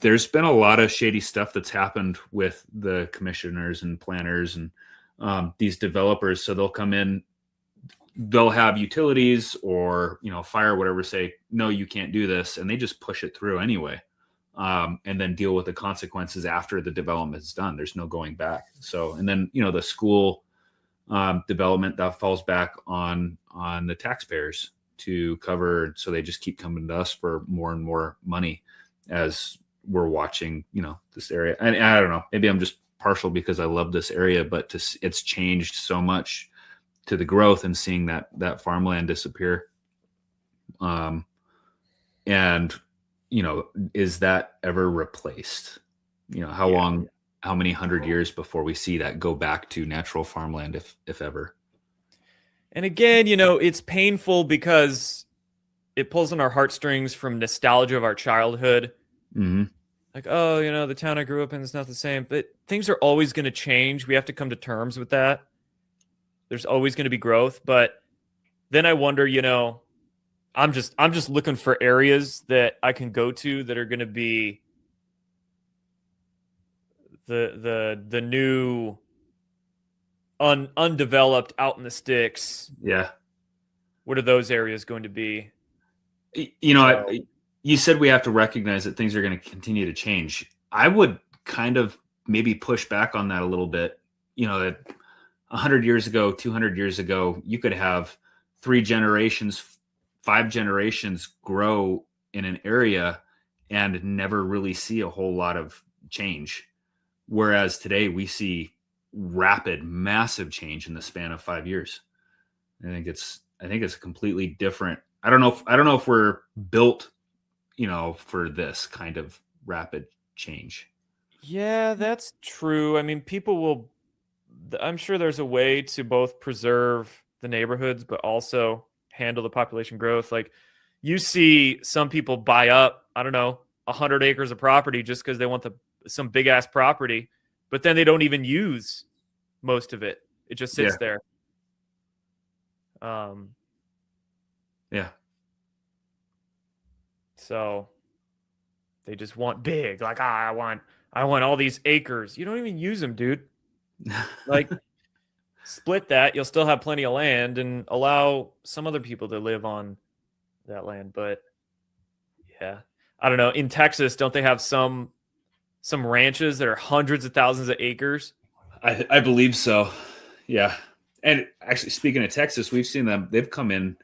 there's been a lot of shady stuff that's happened with the commissioners and planners and these developers. So they'll come in, they'll have utilities or, fire or whatever, say, no, you can't do this. And they just push it through anyway. And then deal with the consequences after the development is done. There's no going back. So, and then, the school development, that falls back on the taxpayers to cover. So they just keep coming to us for more and more money as we're watching, this area. And I don't know, maybe I'm just partial because I love this area, but it's changed so much to the growth and seeing that farmland disappear. And, is that ever replaced? How long, how many 100 years before we see that go back to natural farmland, if ever?
And again, it's painful because it pulls on our heartstrings from nostalgia of our childhood.
Mm-hmm.
Like, oh, the town I grew up in is not the same. But things are always going to change. We have to come to terms with that. There's always going to be growth. But then I wonder, I'm just looking for areas that I can go to that are going to be the new undeveloped out in the sticks.
Yeah.
What are those areas going to be?
You said we have to recognize that things are going to continue to change. I would kind of maybe push back on that a little bit. That 100 years ago, 200 years ago, you could have 3 generations, 5 generations grow in an area and never really see a whole lot of change. Whereas today we see rapid, massive change in the span of 5 years. I think it's a completely different. I don't know if we're built, for this kind of rapid change.
Yeah, that's true. I mean, I'm sure there's a way to both preserve the neighborhoods, but also handle the population growth. Like, you see some people buy up, I don't know, 100 acres of property just because they want some big ass property, but then they don't even use most of it. It just sits there.
Yeah.
So they just want big. Like, I want all these acres. You don't even use them, dude. Like, split that. You'll still have plenty of land and allow some other people to live on that land. But yeah, I don't know. In Texas, don't they have some ranches that are hundreds of thousands of acres?
I believe so. Yeah. And actually, speaking of Texas, we've seen them. They've come in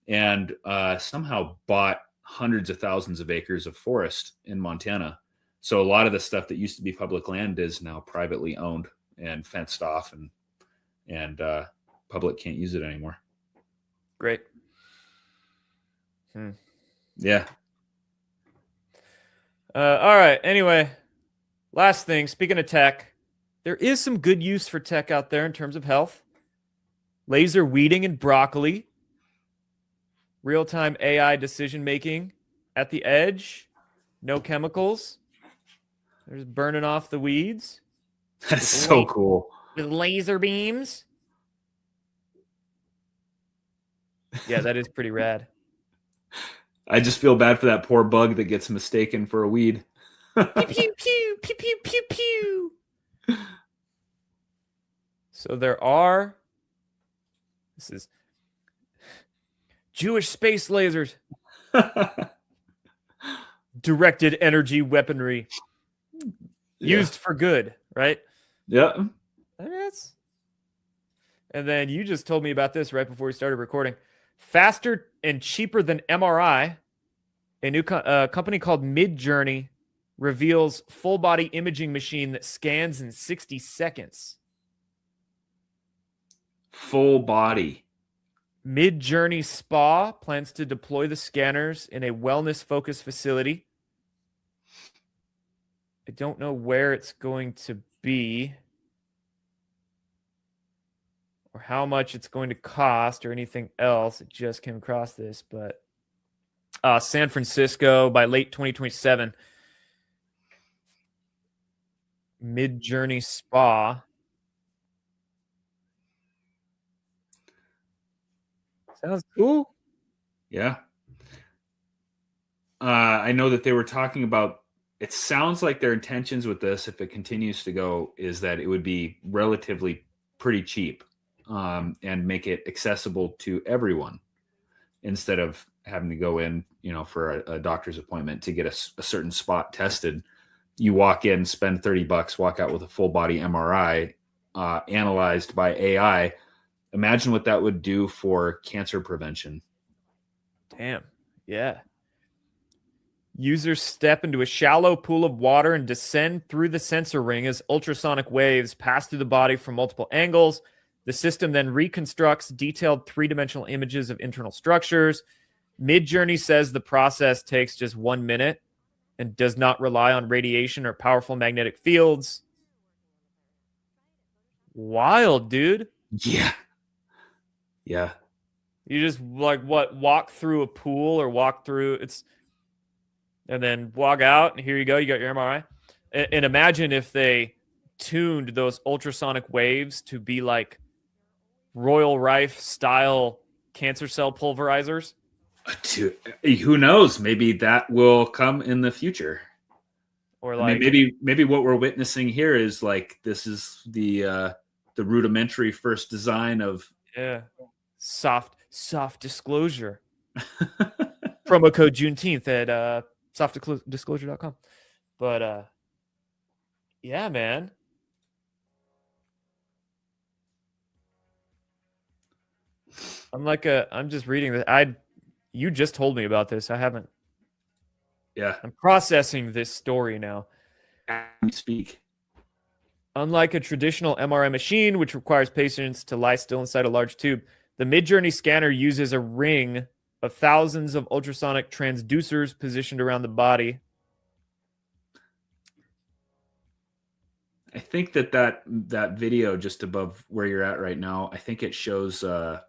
and somehow bought hundreds of thousands of acres of forest in Montana. So a lot of the stuff that used to be public land is now privately owned and fenced off, and public can't use it anymore.
Great.
Yeah.
All right. Anyway, last thing. Speaking of tech, there is some good use for tech out there in terms of health. Laser weeding in broccoli. Real-time AI decision-making at the edge. No chemicals. They're just burning off the weeds.
That's so cool.
With laser beams. Yeah, that is pretty rad.
I just feel bad for that poor bug that gets mistaken for a weed.
Pew, pew, pew, pew, pew, pew, pew.
So this is Jewish space lasers. Directed energy weaponry. Used for good, right?
Yeah.
And then you just told me about this right before we started recording. Faster and cheaper than MRI, a new company called Midjourney reveals full body imaging machine that scans in 60 seconds.
Full body.
Midjourney Spa plans to deploy the scanners in a wellness-focused facility. I don't know where it's going to be or how much it's going to cost or anything else. I just came across this, but San Francisco by late 2027. Midjourney Spa. Sounds cool.
Yeah. I know that they were talking about, it sounds like their intentions with this, if it continues to go, is that it would be relatively pretty cheap and make it accessible to everyone instead of having to go in, for a doctor's appointment to get a certain spot tested. You walk in, spend $30, walk out with a full body MRI analyzed by AI. Imagine what that would do for cancer prevention.
Damn. Yeah. Users step into a shallow pool of water and descend through the sensor ring as ultrasonic waves pass through the body from multiple angles. The system then reconstructs detailed three-dimensional images of internal structures. Midjourney says the process takes just 1 minute and does not rely on radiation or powerful magnetic fields. Wild, dude.
Yeah. Yeah.
You just walk through a pool or walk through and then walk out, and here you go. You got your MRI. And imagine if they tuned those ultrasonic waves to be like Royal Rife style cancer cell pulverizers.
Who knows? Maybe that will come in the future.
Or
maybe what we're witnessing here is this is the rudimentary first design of
soft disclosure. Promo code Juneteenth at softdisclosure.com. But yeah, man. I'm just reading this. You just told me about this. I haven't.
Yeah.
I'm processing this story now.
Speak.
Unlike a traditional MRI machine, which requires patients to lie still inside a large tube, the Midjourney scanner uses a ring of thousands of ultrasonic transducers positioned around the body.
I think that video just above where you're at right now, I think it shows. I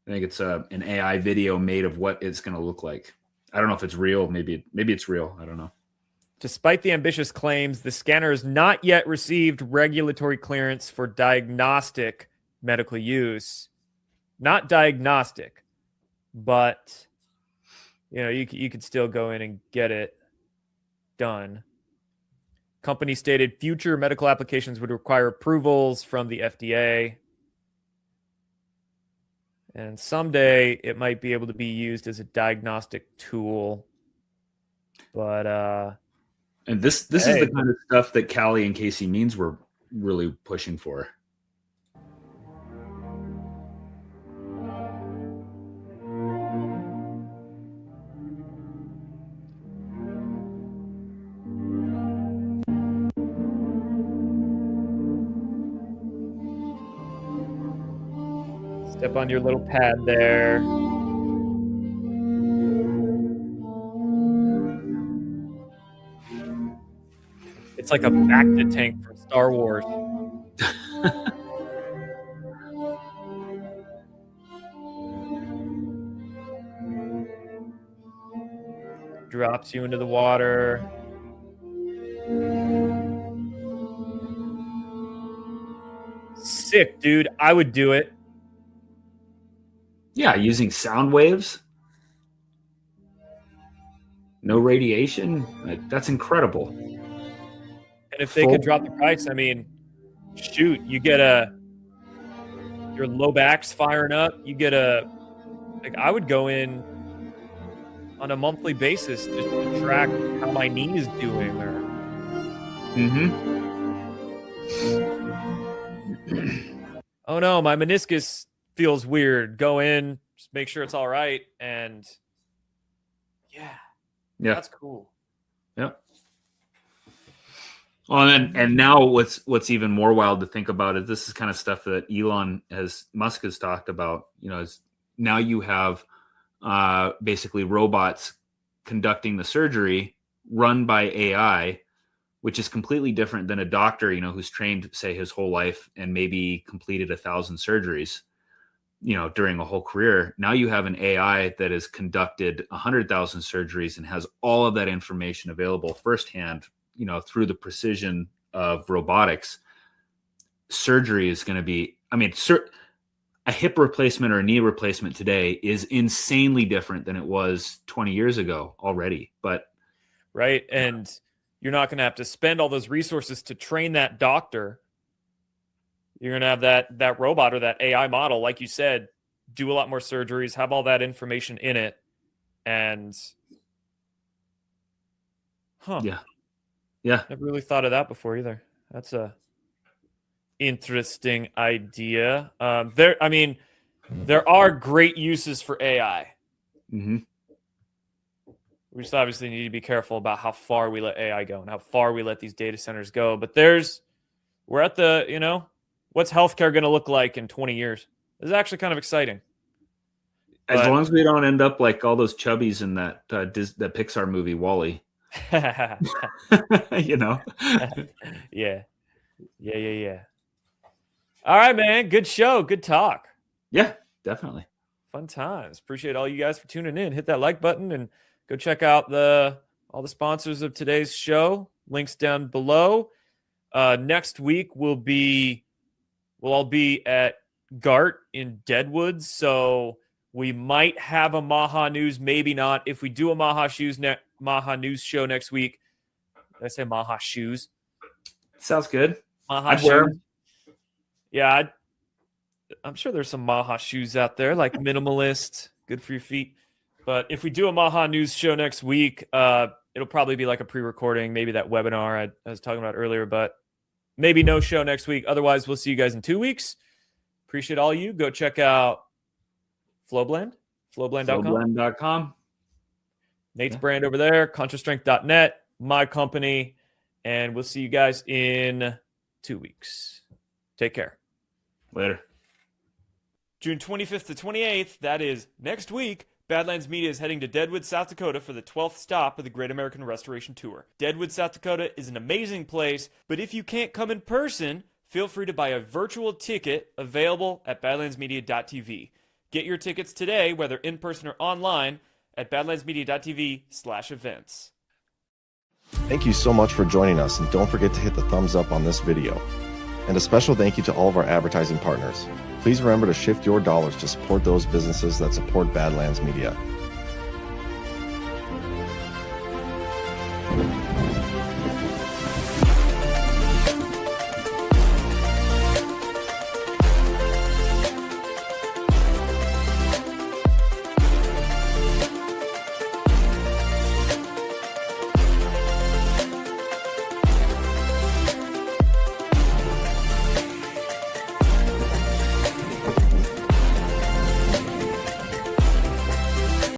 think it's an AI video made of what it's going to look like. I don't know if it's real. Maybe it's real. I don't know.
Despite the ambitious claims, the scanner has not yet received regulatory clearance for diagnostic medical use. Not diagnostic, but you could still go in and get it done. Company stated future medical applications would require approvals from the FDA. And someday it might be able to be used as a diagnostic tool. But
and this is the kind of stuff that Callie and Casey Means were really pushing for.
Step on your little pad there. It's like a Bacta tank from Star Wars. Drops you into the water. Sick, dude. I would do it.
Yeah, using sound waves. No radiation. That's incredible.
And if they could drop the price, I mean, shoot, you get your low back's firing up. You get I would go in on a monthly basis just to track how my knee is doing. Oh no, my meniscus feels weird. Go in, just make sure it's all right, and yeah, that's cool.
Yep. Well, and now what's even more wild to think about is this is kind of stuff that Musk has talked about. Is now you have basically robots conducting the surgery run by AI, which is completely different than a doctor, who's trained, say, his whole life and maybe completed 1,000 surgeries, during a whole career. Now you have an AI that has conducted 100,000 surgeries and has all of that information available firsthand, through the precision of robotics. Surgery is going to be, a hip replacement or a knee replacement today is insanely different than it was 20 years ago already. But
right. And you're not going to have to spend all those resources to train that doctor. You're going to have that robot or that AI model, like you said, do a lot more surgeries, have all that information in it. And
yeah.
Never really thought of that before either. That's a interesting idea. There are great uses for AI.
Mm-hmm.
We just obviously need to be careful about how far we let AI go and how far we let these data centers go. But we're at the, what's healthcare going to look like in 20 years? This is actually kind of exciting.
As long as we don't end up like all those chubbies in that Pixar movie, WALL-E.
Yeah. All right, man. Good show. Good talk.
Yeah, definitely.
Fun times. Appreciate all you guys for tuning in. Hit that like button and go check out all the sponsors of today's show. Links down below. Next week we'll all be at GART in Deadwood, so we might have a MAHA news, maybe not. If we do a MAHA news show next week, did I say MAHA shoes?
Sounds good.
MAHA shoes. Yeah, I'm sure there's some MAHA shoes out there, like minimalist, good for your feet. But if we do a MAHA news show next week, it'll probably be like a pre-recording, maybe that webinar I was talking about earlier, but maybe no show next week. Otherwise, we'll see you guys in 2 weeks. Appreciate all you. Go check out Flowblend? Flowblend.com?
Flowblend.com.
Nate's brand over there, contrastrength.net, my company, and we'll see you guys in 2 weeks. Take care.
Later.
June 25th to 28th, that is next week, Badlands Media is heading to Deadwood, South Dakota for the 12th stop of the Great American Restoration Tour. Deadwood, South Dakota is an amazing place, but if you can't come in person, feel free to buy a virtual ticket available at badlandsmedia.tv. Get your tickets today, whether in person or online, at badlandsmedia.tv/events.
Thank you so much for joining us, and don't forget to hit the thumbs up on this video. And a special thank you to all of our advertising partners. Please remember to shift your dollars to support those businesses that support Badlands Media.